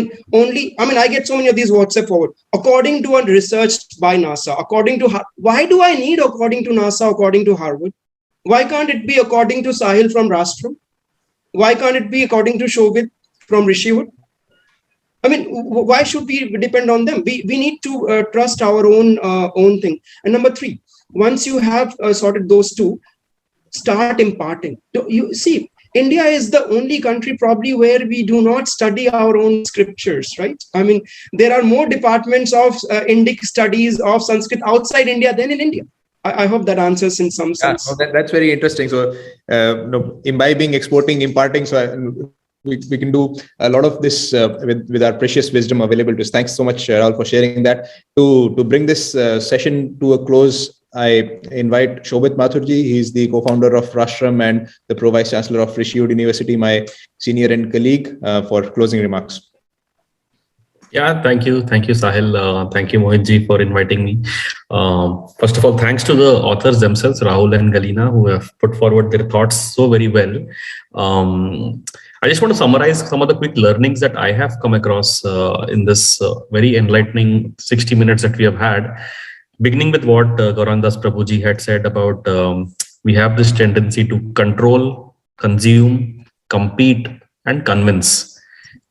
get so many of these WhatsApp forward. According to a research by NASA, why do I need according to NASA, according to Harvard? Why can't it be according to Sahil from Rastram? Why can't it be according to Shobit from Rishiwood? Why should we depend on them? We need to trust our own thing. And number three, once you have sorted those two, start imparting. You see, India is the only country probably where we do not study our own scriptures, right? I mean, there are more departments of Indic studies of Sanskrit outside India than in India. I hope that answers in some sense. Yeah, that's very interesting. So, imbibing, exporting, imparting. So we can do a lot of this with our precious wisdom available to us. Thanks so much, Rahul, for sharing that. To bring this session to a close, I invite Shobhit Mathurji. He's the co-founder of 𝑑ℎ𝑎𝑟𝑚𝑎 and the Pro-Vice Chancellor of Rishi University, my senior and colleague, for closing remarks. Yeah, thank you, Sahil. Thank you, Mohitji, for inviting me. First of all, thanks to the authors themselves, Rahul and Galina, who have put forward their thoughts so very well. I just want to summarize some of the quick learnings that I have come across in this very enlightening 60 minutes that we have had. Beginning with what Gaurandas Prabhuji had said about we have this tendency to control, consume, compete, and convince,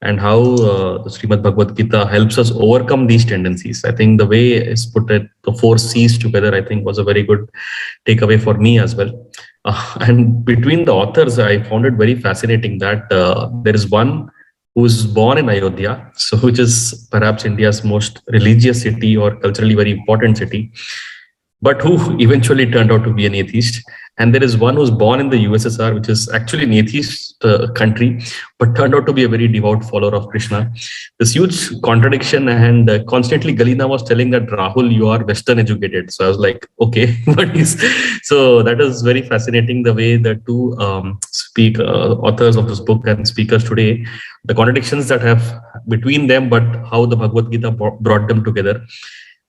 and how the Srimad Bhagavad Gita helps us overcome these tendencies. I think the way it's put it, the 4 C's together, I think was a very good takeaway for me as well. And between the authors, I found it very fascinating that there is one who was born in Ayodhya, so which is perhaps India's most religious city or culturally very important city, but who eventually turned out to be an atheist. And there is one who's born in the USSR, which is actually an atheist country, but turned out to be a very devout follower of Krishna. This huge contradiction, and constantly Galina was telling that, Rahul, you are Western educated. So I was like, okay, but so that is very fascinating, the way the two authors of this book and speakers today, the contradictions that have between them, but how the Bhagavad Gita brought them together.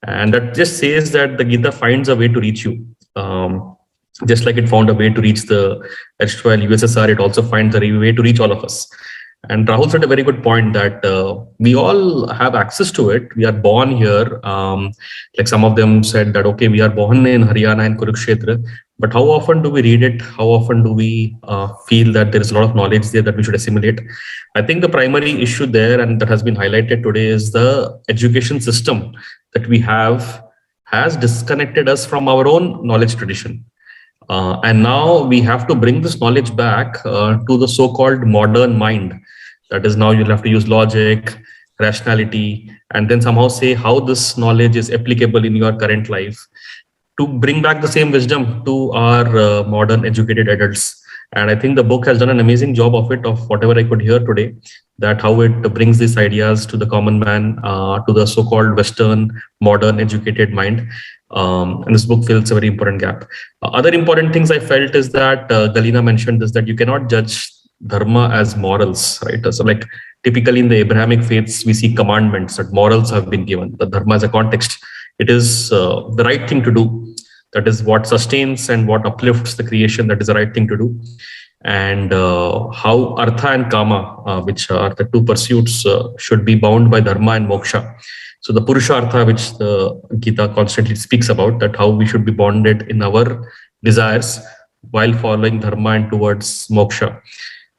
And that just says that the Gita finds a way to reach you. Just like it found a way to reach the erstwhile USSR, it also finds a way to reach all of us. And Rahul said a very good point that we all have access to it. We are born here. Like some of them said that, okay, we are born in Haryana and Kurukshetra, but how often do we read it? How often do we feel that there is a lot of knowledge there that we should assimilate? I think the primary issue there, and that has been highlighted today, is the education system that we have has disconnected us from our own knowledge tradition. And now we have to bring this knowledge back to the so-called modern mind. That is, now you'll have to use logic, rationality, and then somehow say how this knowledge is applicable in your current life, to bring back the same wisdom to our modern educated adults. And I think the book has done an amazing job of it, of whatever I could hear today, that how it brings these ideas to the common man, to the so-called Western modern educated mind. And this book fills a very important gap. Other important things I felt is that Galina mentioned this, that you cannot judge dharma as morals, right? So like typically in the Abrahamic faiths, we see commandments that morals have been given. The dharma as a context, it is the right thing to do. That is what sustains and what uplifts the creation. That is the right thing to do. And how artha and kama, which are the two pursuits, should be bound by dharma and moksha. So the purushartha, which the Gita constantly speaks about, that how we should be bonded in our desires while following dharma and towards moksha.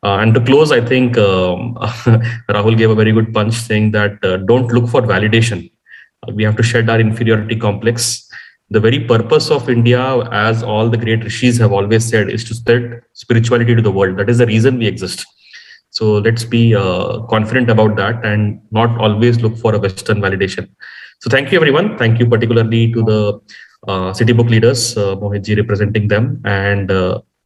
And to close, I think Rahul gave a very good punch, saying that don't look for validation. We have to shed our inferiority complex. The very purpose of India, as all the great rishis have always said, is to spread spirituality to the world. That is the reason we exist. So let's be confident about that and not always look for a Western validation. So thank you, everyone. Thank you particularly to the city book leaders, Mohitji representing them, and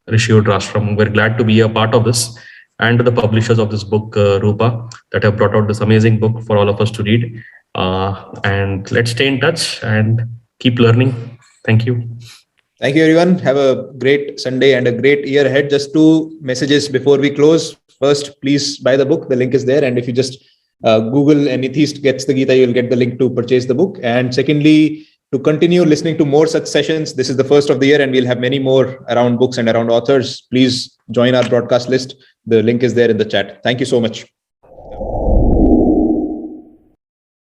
Rishi 𝑑ℎ𝑎𝑟𝑚𝑎. We're glad to be a part of this, and to the publishers of this book, Rupa, that have brought out this amazing book for all of us to read. And let's stay in touch and keep learning. Thank you. Thank you, everyone. Have a great Sunday and a great year ahead. Just 2 messages before we close. First, please buy the book. The link is there. And if you just Google an atheist gets the Gita, you'll get the link to purchase the book. And secondly, to continue listening to more such sessions, this is the first of the year and we'll have many more around books and around authors. Please join our broadcast list. The link is there in the chat. Thank you so much.